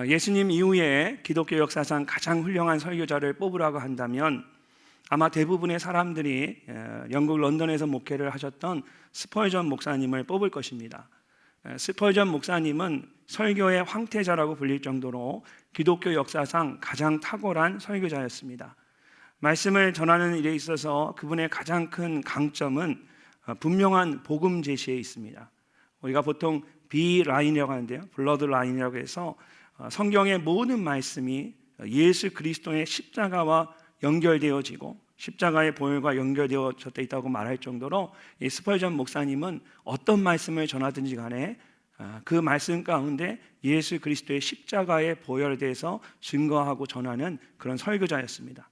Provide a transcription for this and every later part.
예수님 이후에 기독교 역사상 가장 훌륭한 설교자를 뽑으라고 한다면 아마 대부분의 사람들이 영국 런던에서 목회를 하셨던 스펄전 목사님을 뽑을 것입니다. 스펄전 목사님은 설교의 황태자라고 불릴 정도로 기독교 역사상 가장 탁월한 설교자였습니다. 말씀을 전하는 일에 있어서 그분의 가장 큰 강점은 분명한 복음 제시에 있습니다. 우리가 보통 B라인이라고 하는데요, 블러드 라인이라고 해서 성경의 모든 말씀이 예수 그리스도의 십자가와 연결되어지고 십자가의 보혈과 연결되어져 있다고 말할 정도로 이 스펄전 목사님은 어떤 말씀을 전하든지 간에 그 말씀 가운데 예수 그리스도의 십자가의 보혈에 대해서 증거하고 전하는 그런 설교자였습니다.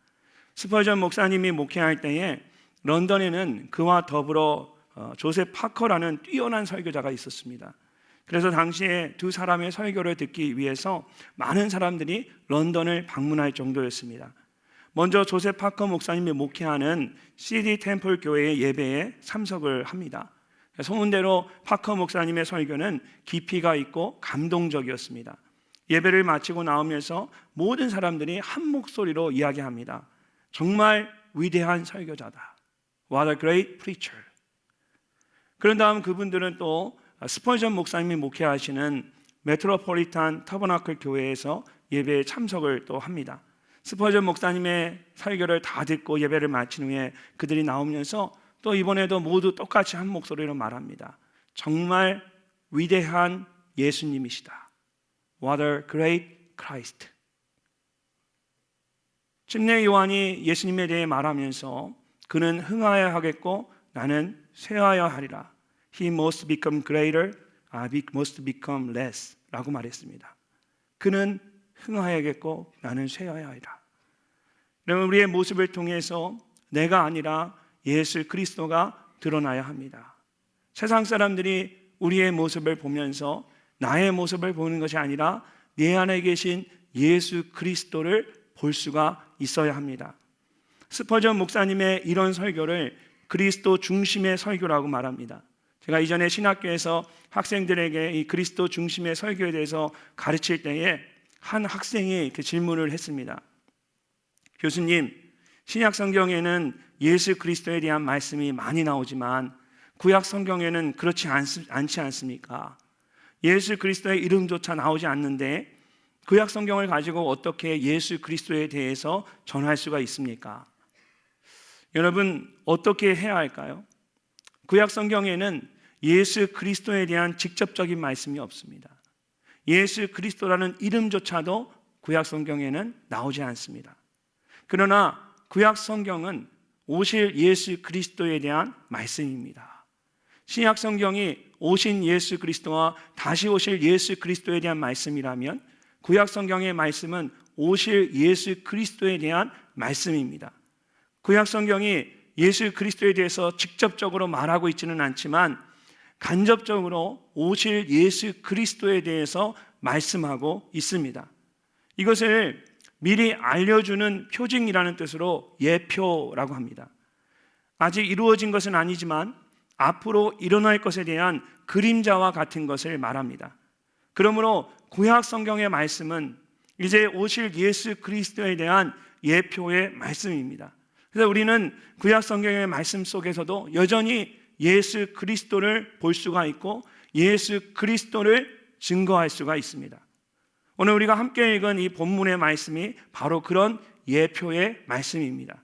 스펄전 목사님이 목회할 때에 런던에는 그와 더불어 조셉 파커라는 뛰어난 설교자가 있었습니다. 그래서 당시에 두 사람의 설교를 듣기 위해서 많은 사람들이 런던을 방문할 정도였습니다. 먼저 조셉 파커 목사님이 목회하는 CD 템플 교회의 예배에 참석을 합니다. 소문대로 파커 목사님의 설교는 깊이가 있고 감동적이었습니다. 예배를 마치고 나오면서 모든 사람들이 한 목소리로 이야기합니다. 정말 위대한 설교자다. What a great preacher. 그런 다음 그분들은 또 스펄전 목사님이 목회하시는 메트로폴리탄 터버나클 교회에서 예배에 참석을 또 합니다. 스펄전 목사님의 설교를 다 듣고 예배를 마친 후에 그들이 나오면서 또 이번에도 모두 똑같이 한 목소리로 말합니다. 정말 위대한 예수님이시다. What a great Christ. 침례 요한이 예수님에 대해 말하면서 그는 흥하여야 하겠고 나는 쇠하여야 하리라. He must become greater, I must become less 라고 말했습니다. 그는 흥하여야겠고 나는 쇠하여야 하리라. 여러분, 우리의 모습을 통해서 내가 아니라 예수 그리스도가 드러나야 합니다. 세상 사람들이 우리의 모습을 보면서 나의 모습을 보는 것이 아니라 내 안에 계신 예수 그리스도를 볼 수가 있어야 합니다. 스펄전 목사님의 이런 설교를 그리스도 중심의 설교라고 말합니다. 제가 이전에 신학교에서 학생들에게 이 그리스도 중심의 설교에 대해서 가르칠 때에 한 학생이 이렇게 질문을 했습니다. 교수님, 신약 성경에는 예수 그리스도에 대한 말씀이 많이 나오지만 구약 성경에는 그렇지 않지 않습니까? 예수 그리스도의 이름조차 나오지 않는데 구약 성경을 가지고 어떻게 예수 그리스도에 대해서 전할 수가 있습니까? 여러분, 어떻게 해야 할까요? 구약 성경에는 예수 그리스도에 대한 직접적인 말씀이 없습니다. 예수 그리스도라는 이름조차도 구약 성경에는 나오지 않습니다. 그러나 구약 성경은 오실 예수 그리스도에 대한 말씀입니다. 신약 성경이 오신 예수 그리스도와 다시 오실 예수 그리스도에 대한 말씀이라면 구약 성경의 말씀은 오실 예수 그리스도에 대한 말씀입니다. 구약 성경이 예수 그리스도에 대해서 직접적으로 말하고 있지는 않지만 간접적으로 오실 예수 그리스도에 대해서 말씀하고 있습니다. 이것을 미리 알려주는 표징이라는 뜻으로 예표라고 합니다. 아직 이루어진 것은 아니지만 앞으로 일어날 것에 대한 그림자와 같은 것을 말합니다. 그러므로 구약 성경의 말씀은 이제 오실 예수 그리스도에 대한 예표의 말씀입니다. 그래서 우리는 구약 성경의 말씀 속에서도 여전히 예수 그리스도를 볼 수가 있고 예수 그리스도를 증거할 수가 있습니다. 오늘 우리가 함께 읽은 이 본문의 말씀이 바로 그런 예표의 말씀입니다.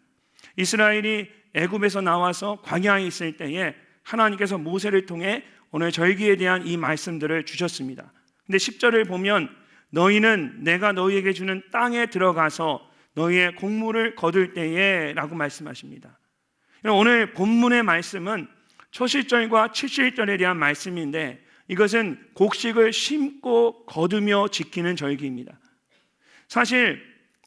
이스라엘이 애굽에서 나와서 광야에 있을 때에 하나님께서 모세를 통해 오늘 절기에 대한 이 말씀들을 주셨습니다. 근데 10절을 보면 너희는 내가 너희에게 주는 땅에 들어가서 너희의 곡물을 거둘 때에 라고 말씀하십니다. 오늘 본문의 말씀은 초실절과 칠실절에 대한 말씀인데 이것은 곡식을 심고 거두며 지키는 절기입니다. 사실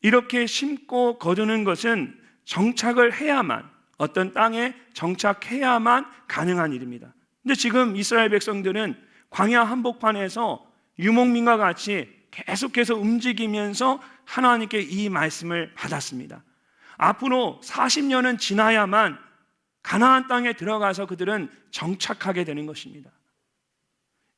이렇게 심고 거두는 것은 정착을 해야만, 어떤 땅에 정착해야만 가능한 일입니다. 근데 지금 이스라엘 백성들은 광야 한복판에서 유목민과 같이 계속해서 움직이면서 하나님께 이 말씀을 받았습니다. 앞으로 40년은 지나야만 가나안 땅에 들어가서 그들은 정착하게 되는 것입니다.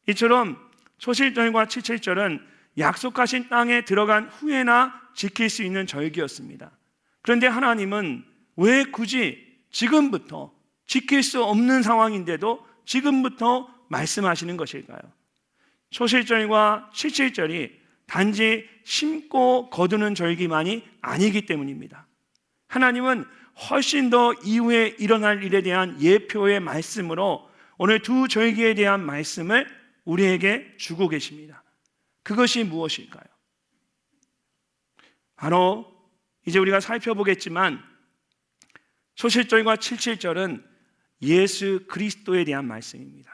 이처럼 초실절과 칠칠절은 약속하신 땅에 들어간 후에나 지킬 수 있는 절기였습니다. 그런데 하나님은 왜 굳이 지금부터, 지킬 수 없는 상황인데도 지금부터 말씀하시는 것일까요? 초실절과 칠칠절이 단지 심고 거두는 절기만이 아니기 때문입니다. 하나님은 훨씬 더 이후에 일어날 일에 대한 예표의 말씀으로 오늘 두 절기에 대한 말씀을 우리에게 주고 계십니다. 그것이 무엇일까요? 바로 이제 우리가 살펴보겠지만 초실절과 칠칠절은 예수 그리스도에 대한 말씀입니다.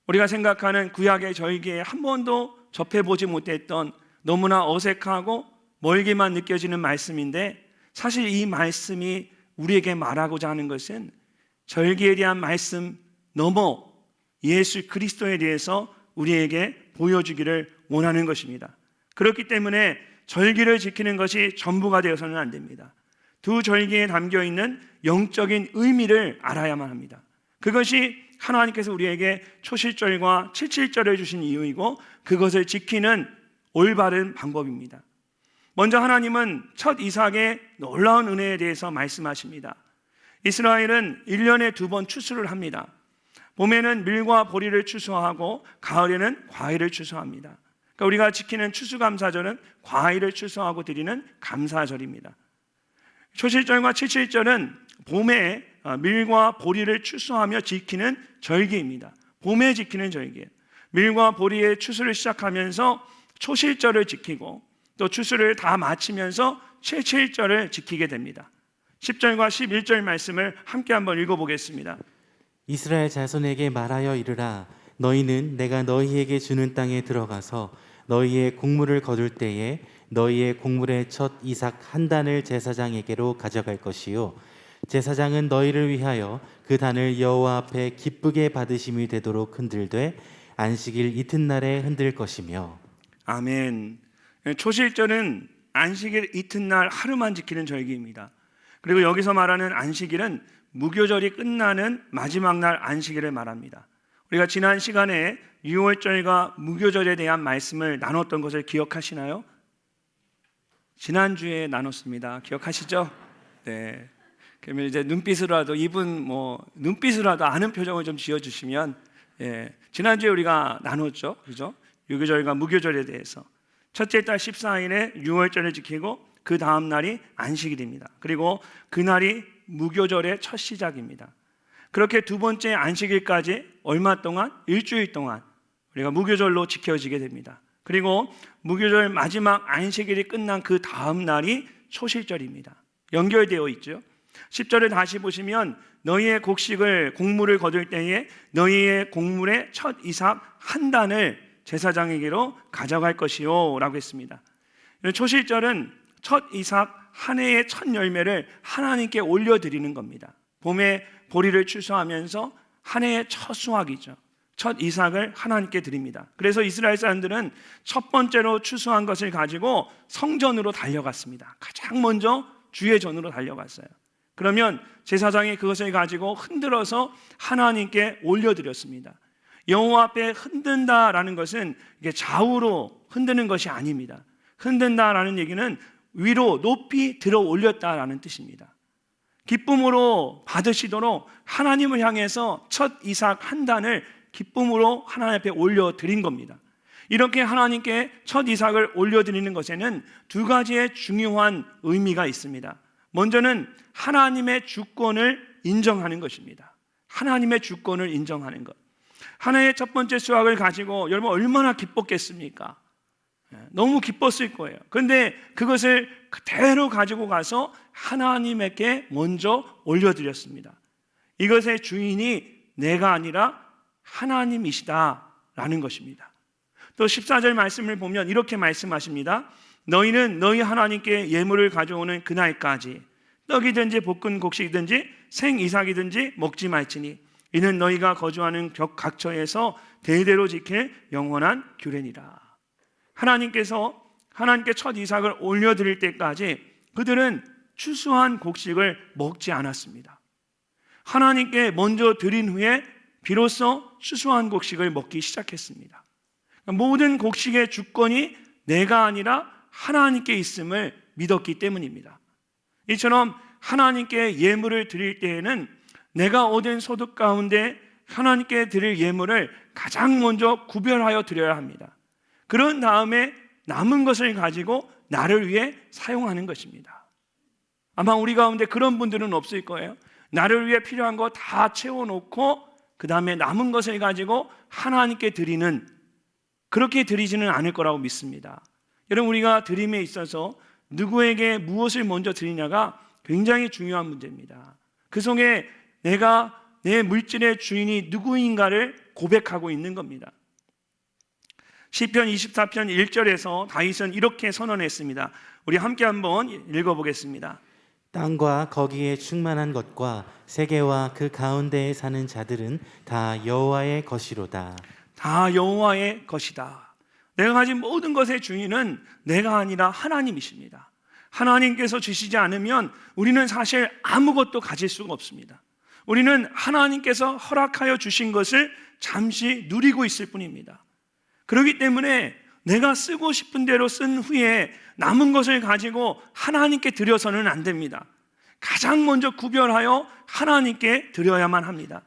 우리가 생각하는 구약의 절기에 한 번도 접해보지 못했던 너무나 어색하고 멀게만 느껴지는 말씀인데, 사실 이 말씀이 우리에게 말하고자 하는 것은 절기에 대한 말씀 넘어 예수 그리스도에 대해서 우리에게 보여주기를 원하는 것입니다. 그렇기 때문에 절기를 지키는 것이 전부가 되어서는 안 됩니다. 두 절기에 담겨있는 영적인 의미를 알아야만 합니다. 그것이 하나님께서 우리에게 초실절과 칠칠절을 주신 이유이고 그것을 지키는 올바른 방법입니다. 먼저 하나님은 첫 이삭의 놀라운 은혜에 대해서 말씀하십니다. 이스라엘은 1년에 2번 추수를 합니다. 봄에는 밀과 보리를 추수하고 가을에는 과일을 추수합니다. 그러니까 우리가 지키는 추수감사절은 과일을 추수하고 드리는 감사절입니다. 초실절과 칠칠절은 봄에 밀과 보리를 추수하며 지키는 절기입니다. 봄에 지키는 절기예요. 밀과 보리의 추수를 시작하면서 초실절을 지키고 또 추수를 다 마치면서 칠칠절을 지키게 됩니다. 10절과 11절 말씀을 함께 한번 읽어보겠습니다. 이스라엘 자손에게 말하여 이르라. 너희는 내가 너희에게 주는 땅에 들어가서 너희의 곡물을 거둘 때에 너희의 곡물의 첫 이삭 한 단을 제사장에게로 가져갈 것이요 제사장은 너희를 위하여 그 단을 여호와 앞에 기쁘게 받으심이 되도록 흔들되 안식일 이튿날에 흔들 것이며. 아멘. 초실절은 안식일 이튿날 하루만 지키는 절기입니다. 그리고 여기서 말하는 안식일은 무교절이 끝나는 마지막 날 안식일을 말합니다. 우리가 지난 시간에 유월절과 무교절에 대한 말씀을 나눴던 것을 기억하시나요? 지난주에 나눴습니다. 기억하시죠? 네. 그러면 이제 눈빛으로라도 이분 눈빛으로라도 아는 표정을 좀 지어주시면, 지난주에 우리가 나눴죠, 그죠? 유교절과 무교절에 대해서. 첫째 달 14일에 유월절을 지키고 그 다음 날이 안식일입니다. 그리고 그날이 무교절의 첫 시작입니다. 그렇게 두 번째 안식일까지 얼마 동안? 일주일 동안 우리가 무교절로 지켜지게 됩니다. 그리고 무교절 마지막 안식일이 끝난 그 다음 날이 초실절입니다. 연결되어 있죠. 10절을 다시 보시면 너희의 곡물을 거둘 때에 너희의 곡물의 첫 이삭 한 단을 제사장에게로 가져갈 것이요 라고 했습니다. 초실절은 첫 이삭 한 해의 첫 열매를 하나님께 올려드리는 겁니다. 봄에 보리를 추수하면서 한 해의 첫 수확이죠. 첫 이삭을 하나님께 드립니다. 그래서 이스라엘 사람들은 첫 번째로 추수한 것을 가지고 성전으로 달려갔습니다. 가장 먼저 주의 전으로 달려갔어요. 그러면 제사장이 그것을 가지고 흔들어서 하나님께 올려드렸습니다. 여호와 앞에 흔든다라는 것은 이게 좌우로 흔드는 것이 아닙니다. 흔든다라는 얘기는 위로 높이 들어 올렸다라는 뜻입니다. 기쁨으로 받으시도록 하나님을 향해서 첫 이삭 한 단을 기쁨으로 하나님 앞에 올려드린 겁니다. 이렇게 하나님께 첫 이삭을 올려드리는 것에는 두 가지의 중요한 의미가 있습니다. 먼저는 하나님의 주권을 인정하는 것입니다. 하나님의 주권을 인정하는 것. 하나의 첫 번째 수확을 가지고 여러분 얼마나 기뻤겠습니까? 너무 기뻤을 거예요. 그런데 그것을 그대로 가지고 가서 하나님에게 먼저 올려드렸습니다. 이것의 주인이 내가 아니라 하나님이시다라는 것입니다. 또 14절 말씀을 보면 이렇게 말씀하십니다. 너희는 너희 하나님께 예물을 가져오는 그날까지 떡이든지 볶은 곡식이든지 생이삭이든지 먹지 말지니 이는 너희가 거주하는 각처에서 대대로 지킬 영원한 규례니라. 하나님께서 하나님께 첫 이삭을 올려드릴 때까지 그들은 추수한 곡식을 먹지 않았습니다. 하나님께 먼저 드린 후에 비로소 추수한 곡식을 먹기 시작했습니다. 모든 곡식의 주권이 내가 아니라 하나님께 있음을 믿었기 때문입니다. 이처럼 하나님께 예물을 드릴 때에는 내가 얻은 소득 가운데 하나님께 드릴 예물을 가장 먼저 구별하여 드려야 합니다. 그런 다음에 남은 것을 가지고 나를 위해 사용하는 것입니다. 아마 우리 가운데 그런 분들은 없을 거예요. 나를 위해 필요한 거 다 채워놓고 그 다음에 남은 것을 가지고 하나님께 드리는, 그렇게 드리지는 않을 거라고 믿습니다. 여러분, 우리가 드림에 있어서 누구에게 무엇을 먼저 드리냐가 굉장히 중요한 문제입니다. 그 속에 내가 내 물질의 주인이 누구인가를 고백하고 있는 겁니다. 시편 24편 1절에서 다윗은 이렇게 선언했습니다. 우리 함께 한번 읽어보겠습니다. 땅과 거기에 충만한 것과 세계와 그 가운데에 사는 자들은 다 여호와의 것이로다. 다 여호와의 것이다. 내가 가진 모든 것의 주인은 내가 아니라 하나님이십니다. 하나님께서 주시지 않으면 우리는 사실 아무것도 가질 수가 없습니다. 우리는 하나님께서 허락하여 주신 것을 잠시 누리고 있을 뿐입니다. 그렇기 때문에 내가 쓰고 싶은 대로 쓴 후에 남은 것을 가지고 하나님께 드려서는 안 됩니다. 가장 먼저 구별하여 하나님께 드려야만 합니다.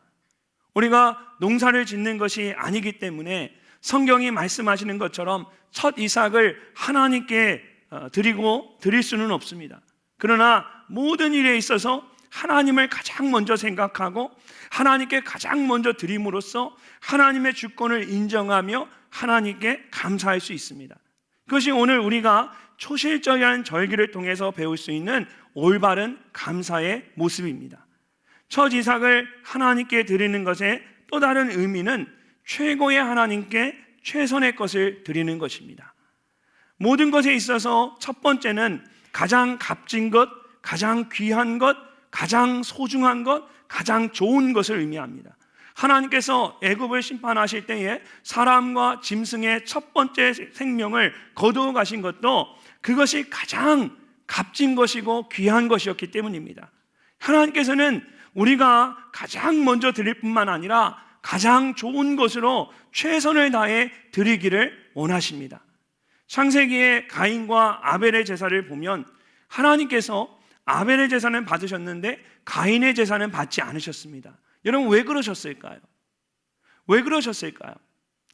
우리가 농사를 짓는 것이 아니기 때문에 성경이 말씀하시는 것처럼 첫 이삭을 하나님께 드릴 수는 없습니다. 그러나 모든 일에 있어서 하나님을 가장 먼저 생각하고 하나님께 가장 먼저 드림으로써 하나님의 주권을 인정하며 하나님께 감사할 수 있습니다. 그것이 오늘 우리가 초실절이라는 절기를 통해서 배울 수 있는 올바른 감사의 모습입니다. 첫 이삭을 하나님께 드리는 것의 또 다른 의미는 최고의 하나님께 최선의 것을 드리는 것입니다. 모든 것에 있어서 첫 번째는 가장 값진 것, 가장 귀한 것, 가장 소중한 것, 가장 좋은 것을 의미합니다. 하나님께서 애굽을 심판하실 때에 사람과 짐승의 첫 번째 생명을 거두어 가신 것도 그것이 가장 값진 것이고 귀한 것이었기 때문입니다. 하나님께서는 우리가 가장 먼저 드릴 뿐만 아니라 가장 좋은 것으로 최선을 다해 드리기를 원하십니다. 창세기의 가인과 아벨의 제사를 보면 하나님께서 아벨의 제사는 받으셨는데 가인의 제사는 받지 않으셨습니다. 여러분, 왜 그러셨을까요? 왜 그러셨을까요?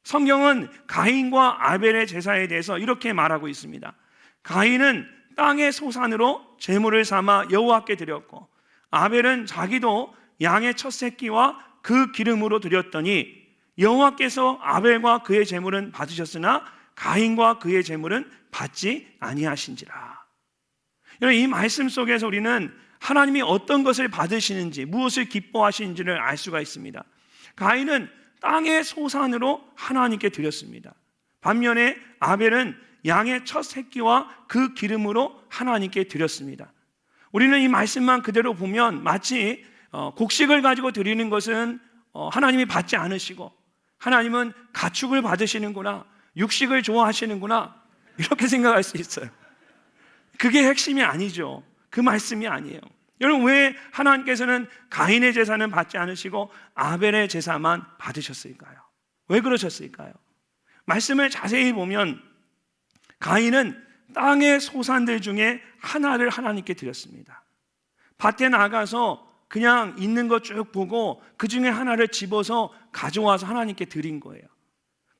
성경은 가인과 아벨의 제사에 대해서 이렇게 말하고 있습니다. 가인은 땅의 소산으로 제물을 삼아 여호와께 드렸고 아벨은 자기도 양의 첫 새끼와 그 기름으로 드렸더니 여호와께서 아벨과 그의 제물은 받으셨으나 가인과 그의 제물은 받지 아니하신지라. 여러분, 이 말씀 속에서 우리는 하나님이 어떤 것을 받으시는지, 무엇을 기뻐하시는지를 알 수가 있습니다. 가인은 땅의 소산으로 하나님께 드렸습니다. 반면에 아벨은 양의 첫 새끼와 그 기름으로 하나님께 드렸습니다. 우리는 이 말씀만 그대로 보면 마치 곡식을 가지고 드리는 것은 하나님이 받지 않으시고 하나님은 가축을 받으시는구나, 육식을 좋아하시는구나, 이렇게 생각할 수 있어요. 그게 핵심이 아니죠. 그 말씀이 아니에요. 여러분, 왜 하나님께서는 가인의 제사는 받지 않으시고 아벨의 제사만 받으셨을까요? 왜 그러셨을까요? 말씀을 자세히 보면 가인은 땅의 소산들 중에 하나를 하나님께 드렸습니다. 밭에 나가서 그냥 있는 것 쭉 보고 그 중에 하나를 집어서 가져와서 하나님께 드린 거예요.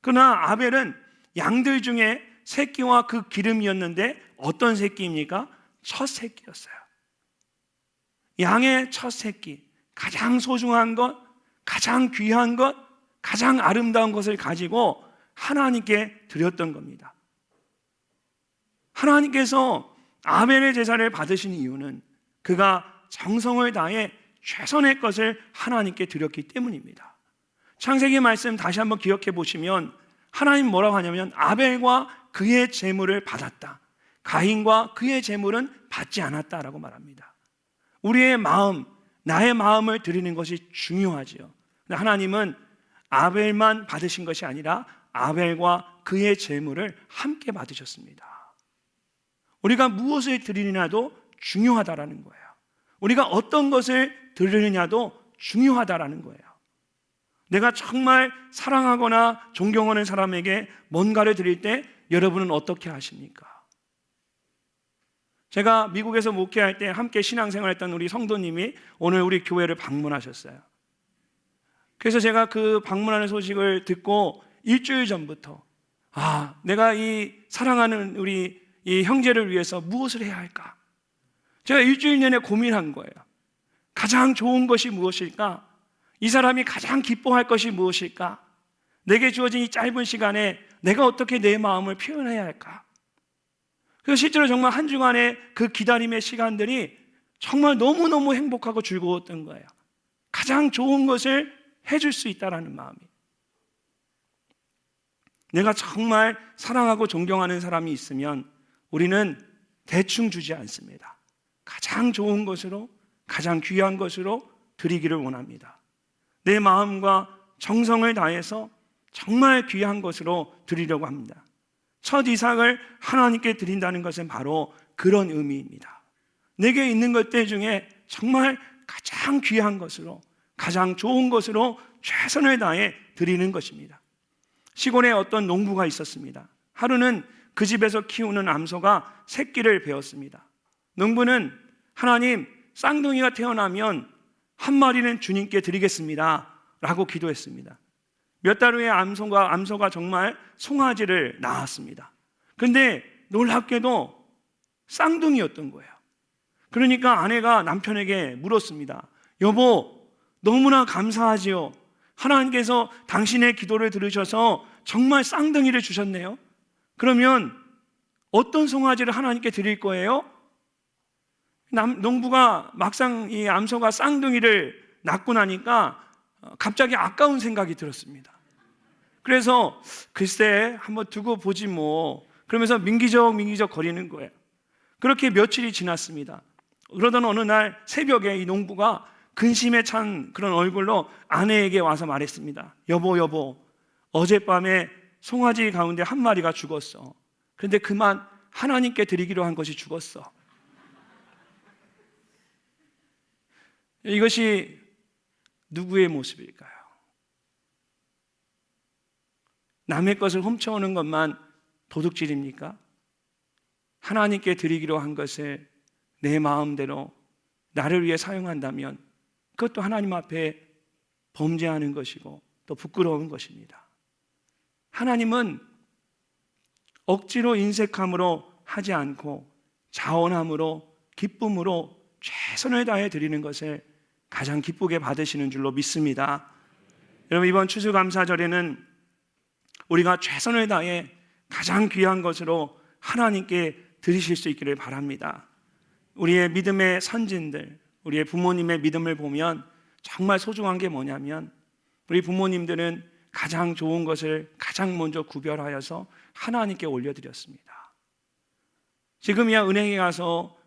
그러나 아벨은 양들 중에 새끼와 그 기름이었는데 어떤 새끼입니까? 첫 새끼였어요. 양의 첫 새끼, 가장 소중한 것, 가장 귀한 것, 가장 아름다운 것을 가지고 하나님께 드렸던 겁니다. 하나님께서 아벨의 제사를 받으신 이유는 그가 정성을 다해 최선의 것을 하나님께 드렸기 때문입니다. 창세기 말씀 다시 한번 기억해 보시면 하나님 뭐라고 하냐면 아벨과 그의 제물을 받았다, 가인과 그의 제물은 받지 않았다라고 말합니다. 우리의 마음, 나의 마음을 드리는 것이 중요하지요. 하나님은 아벨만 받으신 것이 아니라 아벨과 그의 제물을 함께 받으셨습니다. 우리가 무엇을 드리느냐도 중요하다라는 거예요. 우리가 어떤 것을 드리느냐도 중요하다라는 거예요. 내가 정말 사랑하거나 존경하는 사람에게 뭔가를 드릴 때 여러분은 어떻게 하십니까? 제가 미국에서 목회할 때 함께 신앙생활했던 우리 성도님이 오늘 우리 교회를 방문하셨어요. 그래서 제가 그 방문하는 소식을 듣고 일주일 전부터 내가 이 사랑하는 우리 이 형제를 위해서 무엇을 해야 할까? 제가 일주일 내내 고민한 거예요. 가장 좋은 것이 무엇일까? 이 사람이 가장 기뻐할 것이 무엇일까? 내게 주어진 이 짧은 시간에 내가 어떻게 내 마음을 표현해야 할까? 그래서 실제로 정말 한 주간의 그 기다림의 시간들이 정말 너무너무 행복하고 즐거웠던 거예요. 가장 좋은 것을 해줄 수 있다는 마음이. 내가 정말 사랑하고 존경하는 사람이 있으면 우리는 대충 주지 않습니다. 가장 좋은 것으로, 가장 귀한 것으로 드리기를 원합니다. 내 마음과 정성을 다해서 정말 귀한 것으로 드리려고 합니다. 첫 이삭을 하나님께 드린다는 것은 바로 그런 의미입니다. 내게 있는 것들 중에 정말 가장 귀한 것으로, 가장 좋은 것으로 최선을 다해 드리는 것입니다. 시골에 어떤 농부가 있었습니다. 하루는 그 집에서 키우는 암소가 새끼를 베었습니다. 농부는 하나님, 쌍둥이가 태어나면 한 마리는 주님께 드리겠습니다 라고 기도했습니다. 몇 달 후에 암소가 정말 송아지를 낳았습니다. 그런데 놀랍게도 쌍둥이였던 거예요. 그러니까 아내가 남편에게 물었습니다. 여보, 너무나 감사하지요. 하나님께서 당신의 기도를 들으셔서 정말 쌍둥이를 주셨네요. 그러면 어떤 송아지를 하나님께 드릴 거예요? 농부가 막상 이 암소가 쌍둥이를 낳고 나니까 갑자기 아까운 생각이 들었습니다. 그래서 글쎄 한번 두고 보지 뭐, 그러면서 민기적 거리는 거예요. 그렇게 며칠이 지났습니다. 그러던 어느 날 새벽에 이 농부가 근심에 찬 그런 얼굴로 아내에게 와서 말했습니다. 여보, 어젯밤에 송아지 가운데 한 마리가 죽었어. 그런데 그만 하나님께 드리기로 한 것이 죽었어. 이것이 누구의 모습일까요? 남의 것을 훔쳐오는 것만 도둑질입니까? 하나님께 드리기로 한 것을 내 마음대로 나를 위해 사용한다면 그것도 하나님 앞에 범죄하는 것이고 또 부끄러운 것입니다. 하나님은 억지로 인색함으로 하지 않고 자원함으로, 기쁨으로 최선을 다해 드리는 것을 가장 기쁘게 받으시는 줄로 믿습니다. 여러분, 이번 추수감사절에는 우리가 최선을 다해 가장 귀한 것으로 하나님께 드리실 수 있기를 바랍니다. 우리의 믿음의 선진들, 우리의 부모님의 믿음을 보면 정말 소중한 게 뭐냐면 우리 부모님들은 가장 좋은 것을 가장 먼저 구별하여서 하나님께 올려드렸습니다. 지금이야 은행에 가서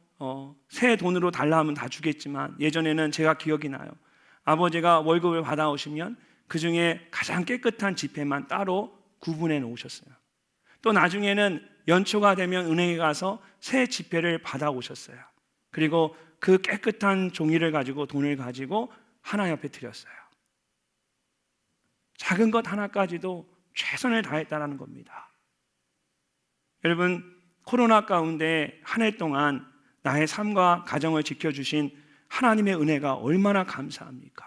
새 돈으로 달라 하면 다 주겠지만 예전에는 제가 기억이 나요. 아버지가 월급을 받아오시면 그 중에 가장 깨끗한 지폐만 따로 구분해 놓으셨어요. 또 나중에는 연초가 되면 은행에 가서 새 지폐를 받아오셨어요. 그리고 그 깨끗한 종이를 가지고 돈을 가지고 하나님 앞에 드렸어요. 작은 것 하나까지도 최선을 다했다는 겁니다. 여러분, 코로나 가운데 한 해 동안 나의 삶과 가정을 지켜주신 하나님의 은혜가 얼마나 감사합니까?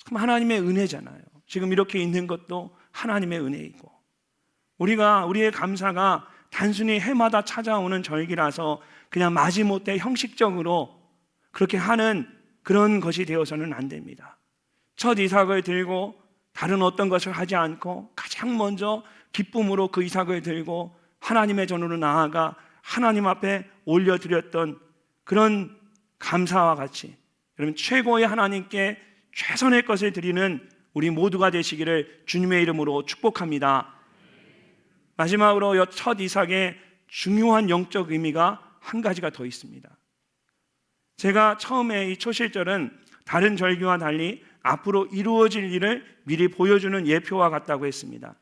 그럼 하나님의 은혜잖아요. 지금 이렇게 있는 것도 하나님의 은혜이고, 우리의 감사가 단순히 해마다 찾아오는 절기라서 그냥 마지못해 형식적으로 그렇게 하는 그런 것이 되어서는 안 됩니다. 첫 이삭을 들고 다른 어떤 것을 하지 않고 가장 먼저 기쁨으로 그 이삭을 들고 하나님의 전으로 나아가 하나님 앞에 올려드렸던 그런 감사와 같이 여러분, 최고의 하나님께 최선의 것을 드리는 우리 모두가 되시기를 주님의 이름으로 축복합니다. 마지막으로 첫 이삭의 중요한 영적 의미가 한 가지가 더 있습니다. 제가 처음에 이 초실절은 다른 절기와 달리 앞으로 이루어질 일을 미리 보여주는 예표와 같다고 했습니다.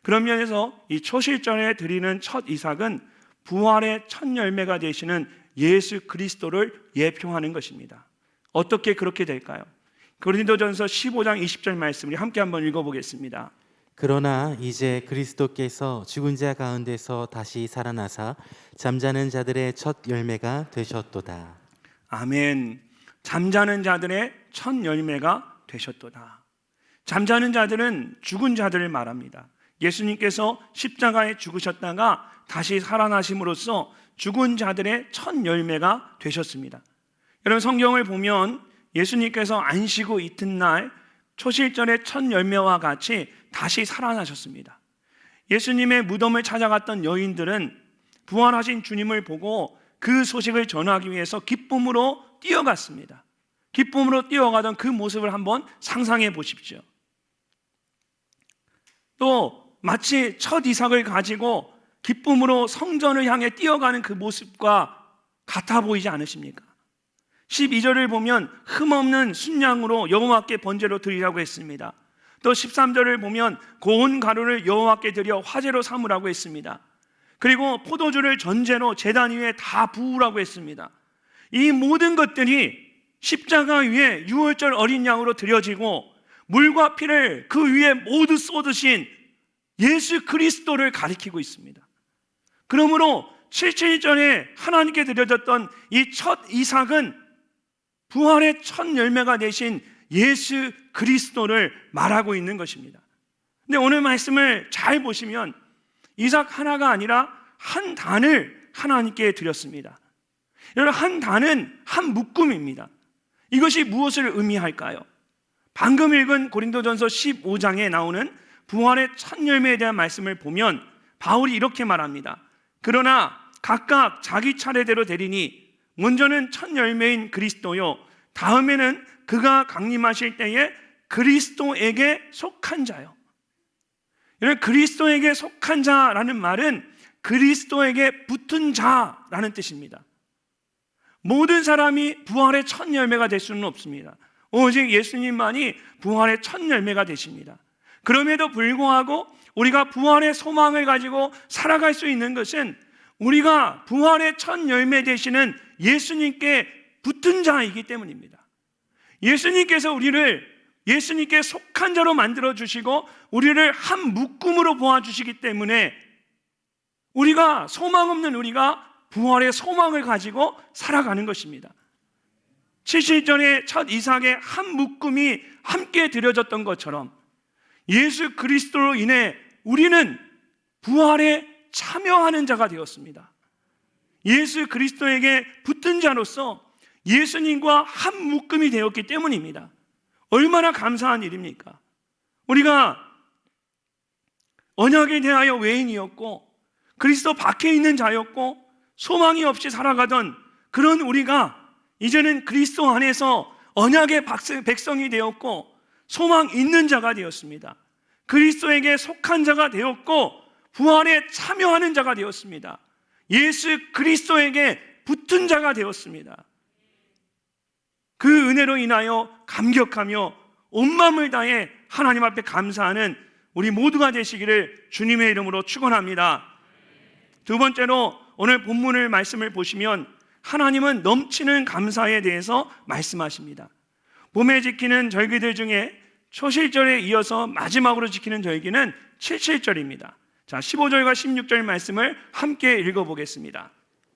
그런 면에서 이 초실절에 드리는 첫 이삭은 부활의 첫 열매가 되시는 예수 그리스도를 예표하는 것입니다. 어떻게 그렇게 될까요? 고린도전서 15장 20절 말씀 우리 함께 한번 읽어보겠습니다. 그러나 이제 그리스도께서 죽은 자 가운데서 다시 살아나사 잠자는 자들의 첫 열매가 되셨도다. 아멘. 잠자는 자들의 첫 열매가 되셨도다. 잠자는 자들은 죽은 자들을 말합니다. 예수님께서 십자가에 죽으셨다가 다시 살아나심으로써 죽은 자들의 첫 열매가 되셨습니다. 여러분, 성경을 보면 예수님께서 안식후 이튿날 초실절의 첫 열매와 같이 다시 살아나셨습니다. 예수님의 무덤을 찾아갔던 여인들은 부활하신 주님을 보고 그 소식을 전하기 위해서 기쁨으로 뛰어갔습니다. 기쁨으로 뛰어가던 그 모습을 한번 상상해 보십시오. 또 마치 첫 이삭을 가지고 기쁨으로 성전을 향해 뛰어가는 그 모습과 같아 보이지 않으십니까? 12절을 보면 흠없는 순양으로 여호와께 번제로 드리라고 했습니다. 또 13절을 보면 고운 가루를 여호와께 드려 화제로 삼으라고 했습니다. 그리고 포도주를 전제로 제단 위에 다 부으라고 했습니다. 이 모든 것들이 십자가 위에 유월절 어린 양으로 드려지고 물과 피를 그 위에 모두 쏟으신 예수 그리스도를 가리키고 있습니다. 그러므로 77절에 하나님께 드려졌던 이 첫 이삭은 부활의 첫 열매가 되신 예수 그리스도를 말하고 있는 것입니다. 근데 오늘 말씀을 잘 보시면 이삭 하나가 아니라 한 단을 하나님께 드렸습니다. 여러분, 한 단은 한 묶음입니다. 이것이 무엇을 의미할까요? 방금 읽은 고린도전서 15장에 나오는 부활의 첫 열매에 대한 말씀을 보면 바울이 이렇게 말합니다. 그러나 각각 자기 차례대로 되리니 먼저는 첫 열매인 그리스도요, 다음에는 그가 강림하실 때에 그리스도에게 속한 자요. 여러분, 그리스도에게 속한 자라는 말은 그리스도에게 붙은 자라는 뜻입니다. 모든 사람이 부활의 첫 열매가 될 수는 없습니다. 오직 예수님만이 부활의 첫 열매가 되십니다. 그럼에도 불구하고 우리가 부활의 소망을 가지고 살아갈 수 있는 것은 우리가 부활의 첫 열매 되시는 예수님께 붙은 자이기 때문입니다. 예수님께서 우리를 예수님께 속한 자로 만들어 주시고 우리를 한 묶음으로 보아 주시기 때문에 우리가 소망 없는 우리가 부활의 소망을 가지고 살아가는 것입니다. 70절에 첫 이삭의 한 묶음이 함께 드려졌던 것처럼 예수 그리스도로 인해 우리는 부활에 참여하는 자가 되었습니다. 예수 그리스도에게 붙은 자로서 예수님과 한 묶음이 되었기 때문입니다. 얼마나 감사한 일입니까? 우리가 언약에 대하여 외인이었고 그리스도 밖에 있는 자였고 소망이 없이 살아가던 그런 우리가 이제는 그리스도 안에서 언약의 백성이 되었고 소망 있는 자가 되었습니다. 그리스도에게 속한 자가 되었고 부활에 참여하는 자가 되었습니다. 예수 그리스도에게 붙은 자가 되었습니다. 그 은혜로 인하여 감격하며 온 마음을 다해 하나님 앞에 감사하는 우리 모두가 되시기를 주님의 이름으로 축원합니다. 두 번째로 오늘 본문을 말씀을 보시면 하나님은 넘치는 감사에 대해서 말씀하십니다. 봄에 지키는 절기들 중에 초실절에 이어서 마지막으로 지키는 절기는 77절입니다. 자, 15절과 16절 말씀을 함께 읽어보겠습니다.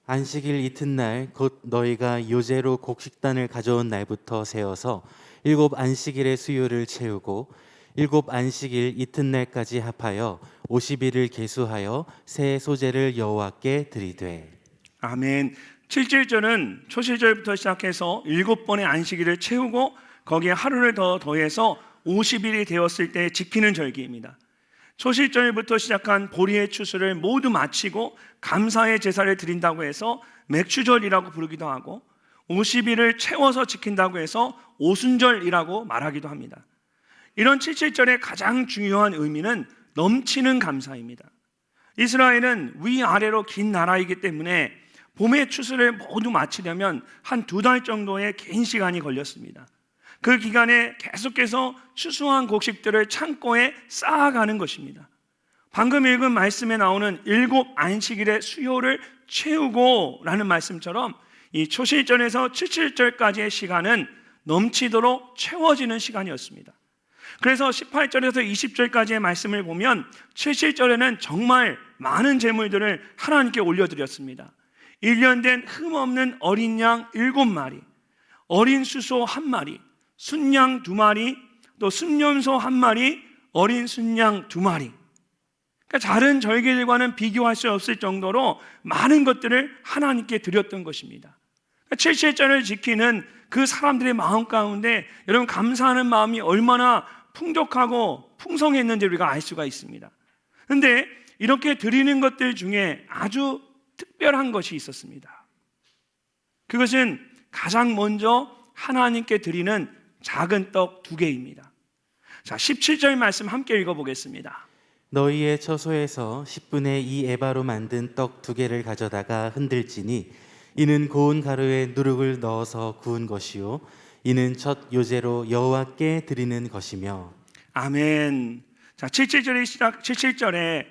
안식일 이튿날 곧 너희가 요제로 곡식단을 가져온 날부터 세어서 7 안식일의 수요를 채우고 7 안식일 이튿날까지 합하여 50일을 계수하여 새 소제를 여호와께 드리되. 아멘. 77절은 초실절부터 시작해서 7번의 안식일을 채우고 거기에 하루를 더 더해서 50일이 되었을 때 지키는 절기입니다. 초실절부터 시작한 보리의 추수를 모두 마치고 감사의 제사를 드린다고 해서 맥추절이라고 부르기도 하고 50일을 채워서 지킨다고 해서 오순절이라고 말하기도 합니다. 이런 77절의 가장 중요한 의미는 넘치는 감사입니다. 이스라엘은 위아래로 긴 나라이기 때문에 봄의 추수를 모두 마치려면 한 2달 정도의 긴 시간이 걸렸습니다. 그 기간에 계속해서 추수한 곡식들을 창고에 쌓아가는 것입니다. 방금 읽은 말씀에 나오는 7 안식일의 수요를 채우고 라는 말씀처럼 이 초실절에서 77절까지의 시간은 넘치도록 채워지는 시간이었습니다. 그래서 18절에서 20절까지의 말씀을 보면 77절에는 정말 많은 제물들을 하나님께 올려드렸습니다. 1년 된 흠없는 어린 양 7마리, 어린 수소 1마리, 순양 2마리, 또 순염소 1마리, 어린 순양 2마리. 그러니까 다른 절기들과는 비교할 수 없을 정도로 많은 것들을 하나님께 드렸던 것입니다. 77절을 지키는 그 사람들의 마음 가운데 여러분 감사하는 마음이 얼마나 풍족하고 풍성했는지 우리가 알 수가 있습니다. 그런데 이렇게 드리는 것들 중에 아주 특별한 것이 있었습니다. 그것은 가장 먼저 하나님께 드리는 작은 떡 2개입니다. 자, 17절 말씀 함께 읽어보겠습니다. 너희의 처소에서 10분의 2 에바로 만든 떡 2개를 가져다가 흔들지니 이는 고운 가루에 누룩을 넣어서 구운 것이요 이는 첫 요제로 여호와께 드리는 것이며. 아멘. 자, 77절에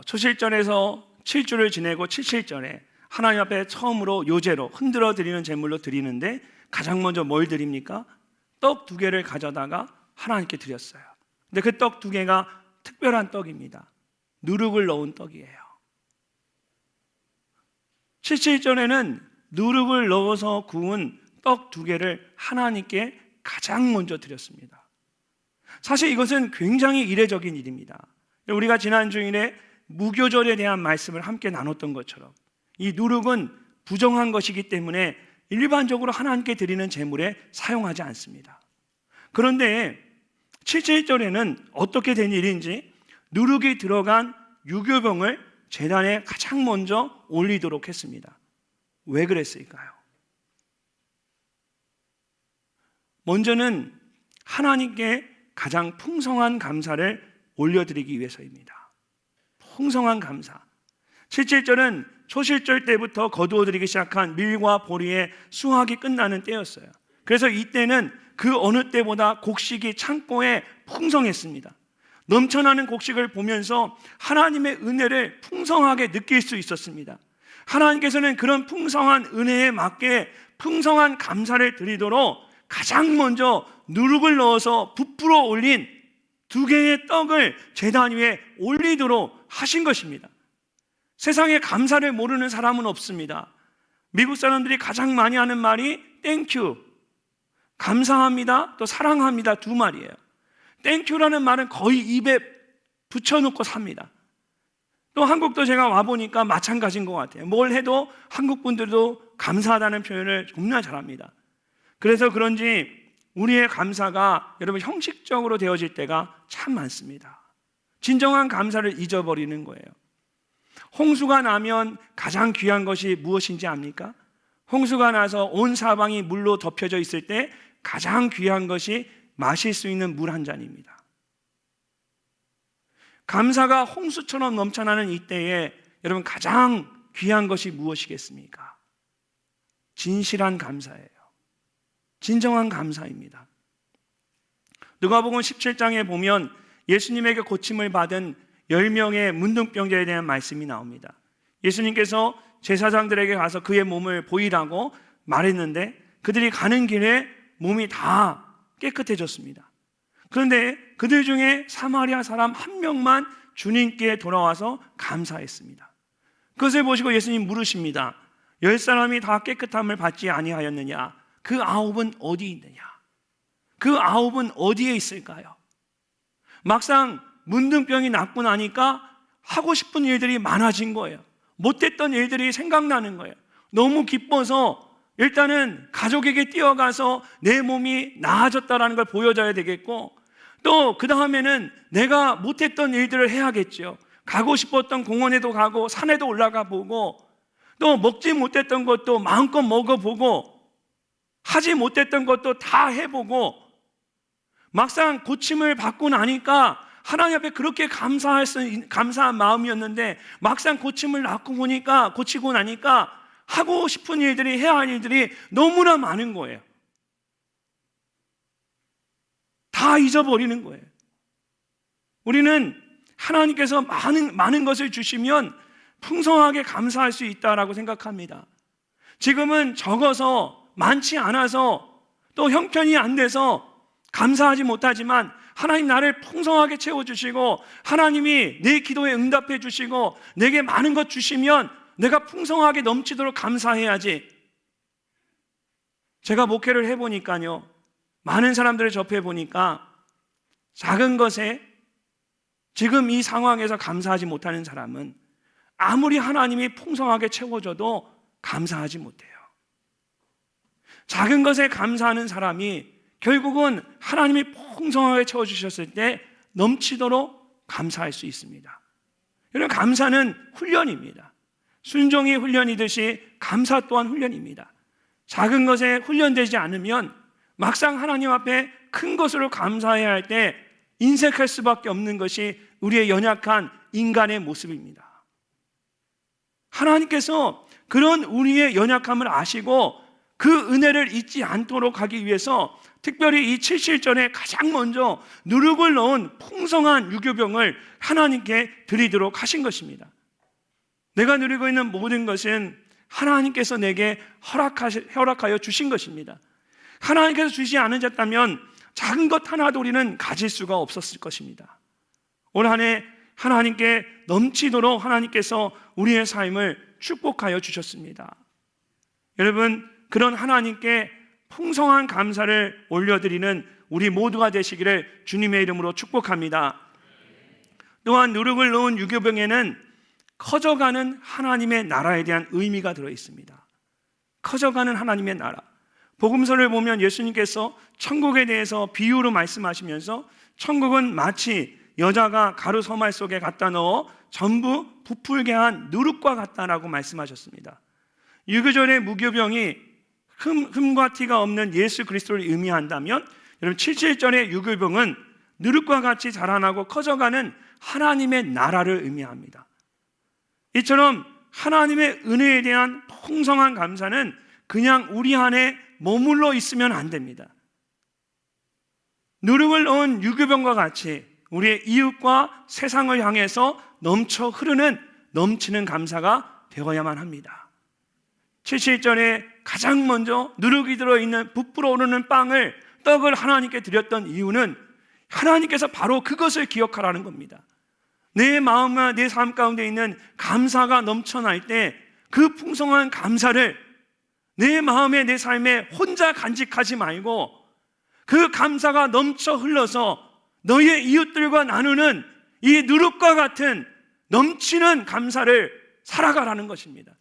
초실절에서 7주를 지내고 77절에 하나님 앞에 처음으로 요제로 흔들어 드리는 제물로 드리는데 가장 먼저 뭘 드립니까? 떡 2개를 가져다가 하나님께 드렸어요. 근데 그 떡 2개가 특별한 떡입니다. 누룩을 넣은 떡이에요. 77절에는 누룩을 넣어서 구운 떡 2개를 하나님께 가장 먼저 드렸습니다. 사실 이것은 굉장히 이례적인 일입니다. 우리가 지난 주일에 무교절에 대한 말씀을 함께 나눴던 것처럼 이 누룩은 부정한 것이기 때문에 일반적으로 하나님께 드리는 제물에 사용하지 않습니다. 그런데 77절에는 어떻게 된 일인지 누룩이 들어간 유교병을 제단에 가장 먼저 올리도록 했습니다. 왜 그랬을까요? 먼저는 하나님께 가장 풍성한 감사를 올려드리기 위해서입니다. 풍성한 감사. 77절은 초실절 때부터 거두어드리기 시작한 밀과 보리의 수확이 끝나는 때였어요. 그래서 이때는 그 어느 때보다 곡식이 창고에 풍성했습니다. 넘쳐나는 곡식을 보면서 하나님의 은혜를 풍성하게 느낄 수 있었습니다. 하나님께서는 그런 풍성한 은혜에 맞게 풍성한 감사를 드리도록 가장 먼저 누룩을 넣어서 부풀어 올린 2개의 떡을 제단 위에 올리도록 하신 것입니다. 세상에 감사를 모르는 사람은 없습니다. 미국 사람들이 가장 많이 하는 말이 땡큐, 감사합니다, 또 사랑합니다 2말이에요. 땡큐라는 말은 거의 입에 붙여놓고 삽니다. 또 한국도 제가 와보니까 마찬가지인 것 같아요. 뭘 해도 한국 분들도 감사하다는 표현을 정말 잘합니다. 그래서 그런지 우리의 감사가 여러분 형식적으로 되어질 때가 참 많습니다. 진정한 감사를 잊어버리는 거예요. 홍수가 나면 가장 귀한 것이 무엇인지 압니까? 홍수가 나서 온 사방이 물로 덮여져 있을 때 가장 귀한 것이 마실 수 있는 물 한 잔입니다. 감사가 홍수처럼 넘쳐나는 이때에 여러분 가장 귀한 것이 무엇이겠습니까? 진실한 감사예요. 진정한 감사입니다. 누가복음 17장에 보면 예수님에게 고침을 받은 10명의 문둥병자에 대한 말씀이 나옵니다. 예수님께서 제사장들에게 가서 그의 몸을 보이라고 말했는데 그들이 가는 길에 몸이 다 깨끗해졌습니다. 그런데 그들 중에 사마리아 사람 1명만 주님께 돌아와서 감사했습니다. 그것을 보시고 예수님 물으십니다. 10사람이 다 깨끗함을 받지 아니하였느냐? 그 9은 어디 있느냐? 그 9은 어디에 있을까요? 막상 문둥병이 낫고 나니까 하고 싶은 일들이 많아진 거예요. 못했던 일들이 생각나는 거예요. 너무 기뻐서 일단은 가족에게 뛰어가서 내 몸이 나아졌다는 걸 보여줘야 되겠고, 또 그 다음에는 내가 못했던 일들을 해야겠죠. 가고 싶었던 공원에도 가고 산에도 올라가 보고, 또 먹지 못했던 것도 마음껏 먹어보고, 하지 못했던 것도 다 해보고, 막상 고침을 받고 나니까 하나님 앞에 그렇게 감사한 마음이었는데 막상 고침을 고치고 나니까 하고 싶은 일들이, 해야 할 일들이 너무나 많은 거예요. 다 잊어버리는 거예요. 우리는 하나님께서 많은 것을 주시면 풍성하게 감사할 수 있다라고 생각합니다. 지금은 적어서 많지 않아서 또 형편이 안 돼서 감사하지 못하지만 하나님 나를 풍성하게 채워주시고 하나님이 내 기도에 응답해 주시고 내게 많은 것 주시면 내가 풍성하게 넘치도록 감사해야지. 제가 목회를 해보니까요, 많은 사람들을 접해보니까 작은 것에 지금 이 상황에서 감사하지 못하는 사람은 아무리 하나님이 풍성하게 채워줘도 감사하지 못해요. 작은 것에 감사하는 사람이 결국은 하나님이 풍성하게 채워주셨을 때 넘치도록 감사할 수 있습니다. 여러분, 감사는 훈련입니다. 순종이 훈련이듯이 감사 또한 훈련입니다. 작은 것에 훈련되지 않으면 막상 하나님 앞에 큰 것으로 감사해야 할 때 인색할 수밖에 없는 것이 우리의 연약한 인간의 모습입니다. 하나님께서 그런 우리의 연약함을 아시고 그 은혜를 잊지 않도록 하기 위해서 특별히 이 7.7절에 가장 먼저 누룩을 넣은 풍성한 유교병을 하나님께 드리도록 하신 것입니다. 내가 누리고 있는 모든 것은 하나님께서 내게 허락하여 주신 것입니다. 하나님께서 주시지 않으셨다면 작은 것 하나도 우리는 가질 수가 없었을 것입니다. 올 한 해 하나님께 넘치도록 하나님께서 우리의 삶을 축복하여 주셨습니다. 여러분, 그런 하나님께 풍성한 감사를 올려드리는 우리 모두가 되시기를 주님의 이름으로 축복합니다. 또한 누룩을 넣은 유교병에는 커져가는 하나님의 나라에 대한 의미가 들어있습니다. 커져가는 하나님의 나라. 복음서를 보면 예수님께서 천국에 대해서 비유로 말씀하시면서 천국은 마치 여자가 가루 서말 속에 갖다 넣어 전부 부풀게 한 누룩과 같다라고 말씀하셨습니다. 유교절의 무교병이 흠과 티가 없는 예수 그리스도를 의미한다면 여러분 7.7절의 유교병은 누룩과 같이 자라나고 커져가는 하나님의 나라를 의미합니다. 이처럼 하나님의 은혜에 대한 풍성한 감사는 그냥 우리 안에 머물러 있으면 안 됩니다. 누룩을 넣은 유교병과 같이 우리의 이웃과 세상을 향해서 넘쳐 흐르는 넘치는 감사가 되어야만 합니다. 7.7절에 가장 먼저 누룩이 들어있는 부풀어 오르는 떡을 하나님께 드렸던 이유는 하나님께서 바로 그것을 기억하라는 겁니다. 내 마음과 내 삶 가운데 있는 감사가 넘쳐날 때 그 풍성한 감사를 내 마음에 내 삶에 혼자 간직하지 말고 그 감사가 넘쳐 흘러서 너희의 이웃들과 나누는 이 누룩과 같은 넘치는 감사를 살아가라는 것입니다.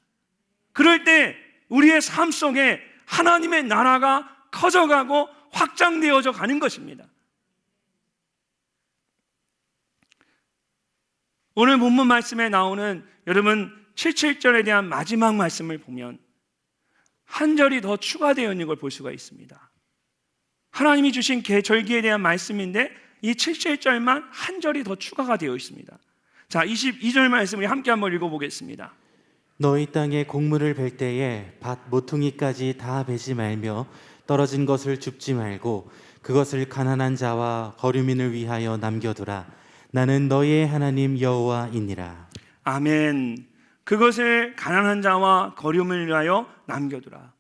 그럴 때 우리의 삶 속에 하나님의 나라가 커져가고 확장되어져 가는 것입니다. 오늘 본문 말씀에 나오는 여러분 7.7절에 대한 마지막 말씀을 보면 한 절이 더 추가되어 있는 걸 볼 수가 있습니다. 하나님이 주신 절기에 대한 말씀인데 이 7.7절만 한 절이 더 추가가 되어 있습니다. 자, 22절 말씀을 함께 한번 읽어보겠습니다. 너희 땅에 곡물을 벨 때에 밭 모퉁이까지 다 베지 말며 떨어진 것을 줍지 말고 그것을 가난한 자와 거류민을 위하여 남겨두라. 나는 너희의 하나님 여호와이니라. 아멘. 그것을 가난한 자와 거류민을 위하여 남겨두라.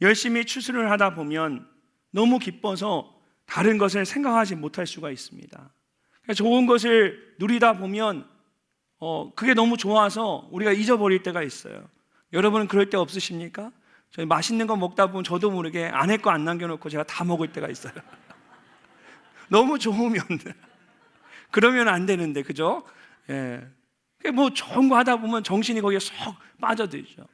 열심히 추수를 하다 보면 너무 기뻐서 다른 것을 생각하지 못할 수가 있습니다. 좋은 것을 누리다 보면 그게 너무 좋아서 우리가 잊어버릴 때가 있어요. 여러분은 그럴 때 없으십니까? 저희 맛있는 거 먹다 보면 저도 모르게 아내 거 안 남겨놓고 제가 다 먹을 때가 있어요. 너무 좋으면 그러면 안 되는데, 그죠? 예. 뭐 좋은 거 하다 보면 정신이 거기에 쏙 빠져들죠.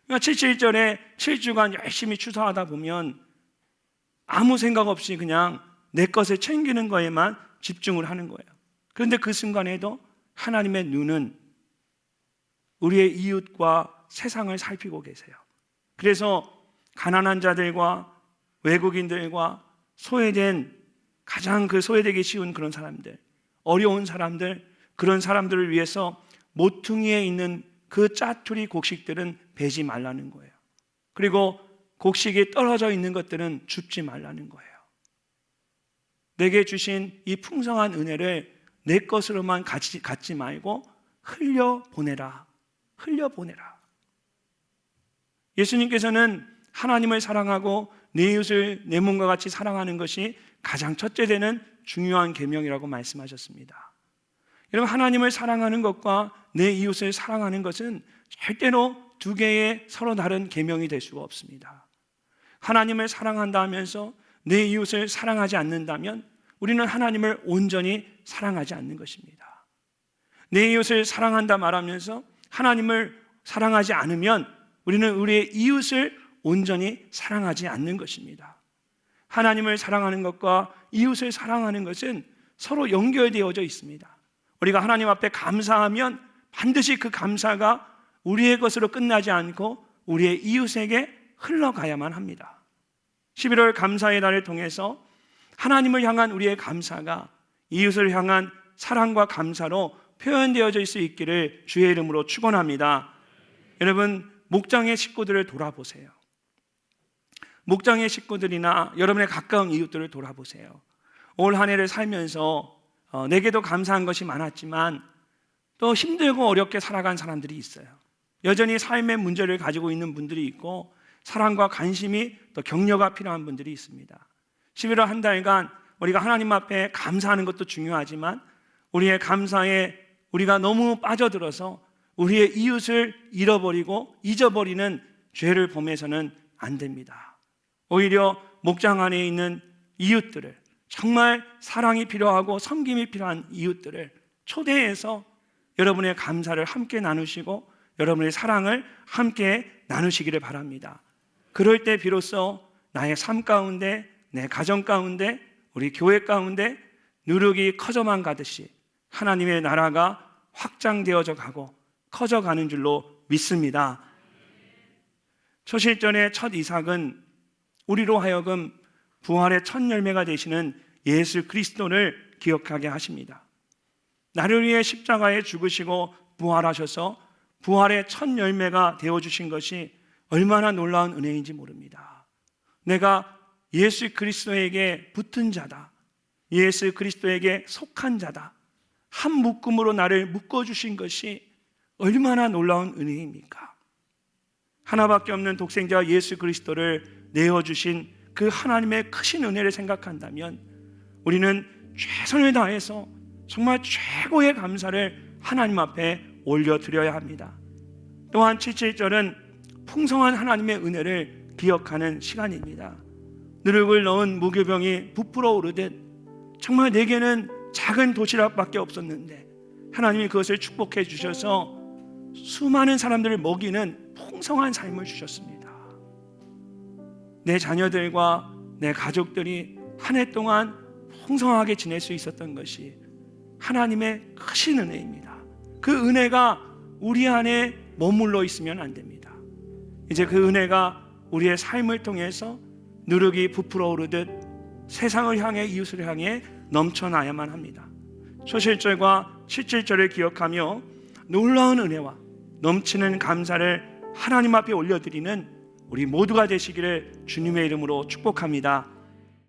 그러니까 7.7절에 7주간 열심히 추수하다 보면 아무 생각 없이 그냥 내 것을 챙기는 거에만 집중을 하는 거예요. 그런데 그 순간에도 하나님의 눈은 우리의 이웃과 세상을 살피고 계세요. 그래서 가난한 자들과 외국인들과 소외된, 가장 소외되기 쉬운 그런 사람들, 어려운 사람들, 그런 사람들을 위해서 모퉁이에 있는 그 짜투리 곡식들은 베지 말라는 거예요. 그리고 곡식이 떨어져 있는 것들은 줍지 말라는 거예요. 내게 주신 이 풍성한 은혜를 내 것으로만 갖지 말고 흘려보내라. 흘려보내라. 예수님께서는 하나님을 사랑하고 내 이웃을 내 몸과 같이 사랑하는 것이 가장 첫째 되는 중요한 계명이라고 말씀하셨습니다. 여러분, 하나님을 사랑하는 것과 내 이웃을 사랑하는 것은 절대로 두 개의 서로 다른 계명이 될 수가 없습니다. 하나님을 사랑한다 하면서 내 이웃을 사랑하지 않는다면 우리는 하나님을 온전히 사랑하지 않는 것입니다. 내 이웃을 사랑한다 말하면서 하나님을 사랑하지 않으면 우리는 우리의 이웃을 온전히 사랑하지 않는 것입니다. 하나님을 사랑하는 것과 이웃을 사랑하는 것은 서로 연결되어져 있습니다. 우리가 하나님 앞에 감사하면 반드시 그 감사가 우리의 것으로 끝나지 않고 우리의 이웃에게 흘러가야만 합니다. 11월 감사의 날을 통해서 하나님을 향한 우리의 감사가 이웃을 향한 사랑과 감사로 표현되어질 수 있기를 주의 이름으로 축원합니다. 여러분, 목장의 식구들을 돌아보세요. 목장의 식구들이나 여러분의 가까운 이웃들을 돌아보세요. 올 한 해를 살면서 내게도 감사한 것이 많았지만 또 힘들고 어렵게 살아간 사람들이 있어요. 여전히 삶의 문제를 가지고 있는 분들이 있고 사랑과 관심이 또 격려가 필요한 분들이 있습니다. 11월 한 달간 우리가 하나님 앞에 감사하는 것도 중요하지만 우리의 감사에 우리가 너무 빠져들어서 우리의 이웃을 잃어버리고 잊어버리는 죄를 범해서는 안 됩니다. 오히려 목장 안에 있는 이웃들을, 정말 사랑이 필요하고 섬김이 필요한 이웃들을 초대해서 여러분의 감사를 함께 나누시고 여러분의 사랑을 함께 나누시기를 바랍니다. 그럴 때 비로소 나의 삶 가운데, 내 가정 가운데, 우리 교회 가운데 누룩이 커져만 가듯이 하나님의 나라가 확장되어져 가고 커져가는 줄로 믿습니다. 초실전의 첫 이삭은 우리로 하여금 부활의 첫 열매가 되시는 예수 그리스도를 기억하게 하십니다. 나를 위해 십자가에 죽으시고 부활하셔서 부활의 첫 열매가 되어주신 것이 얼마나 놀라운 은혜인지 모릅니다. 내가 예수 그리스도에게 붙은 자다, 예수 그리스도에게 속한 자다, 한 묶음으로 나를 묶어주신 것이 얼마나 놀라운 은혜입니까? 하나밖에 없는 독생자 예수 그리스도를 내어주신 그 하나님의 크신 은혜를 생각한다면 우리는 최선을 다해서 정말 최고의 감사를 하나님 앞에 올려드려야 합니다. 또한 77절은 풍성한 하나님의 은혜를 기억하는 시간입니다. 누룩을 넣은 무교병이 부풀어 오르듯 정말 내게는 작은 도시락밖에 없었는데 하나님이 그것을 축복해 주셔서 수많은 사람들을 먹이는 풍성한 삶을 주셨습니다. 내 자녀들과 내 가족들이 한 해 동안 풍성하게 지낼 수 있었던 것이 하나님의 크신 은혜입니다. 그 은혜가 우리 안에 머물러 있으면 안 됩니다. 이제 그 은혜가 우리의 삶을 통해서 누룩이 부풀어 오르듯 세상을 향해 이웃을 향해 넘쳐나야만 합니다. 초실절과 77절을 기억하며 놀라운 은혜와 넘치는 감사를 하나님 앞에 올려드리는 우리 모두가 되시기를 주님의 이름으로 축복합니다.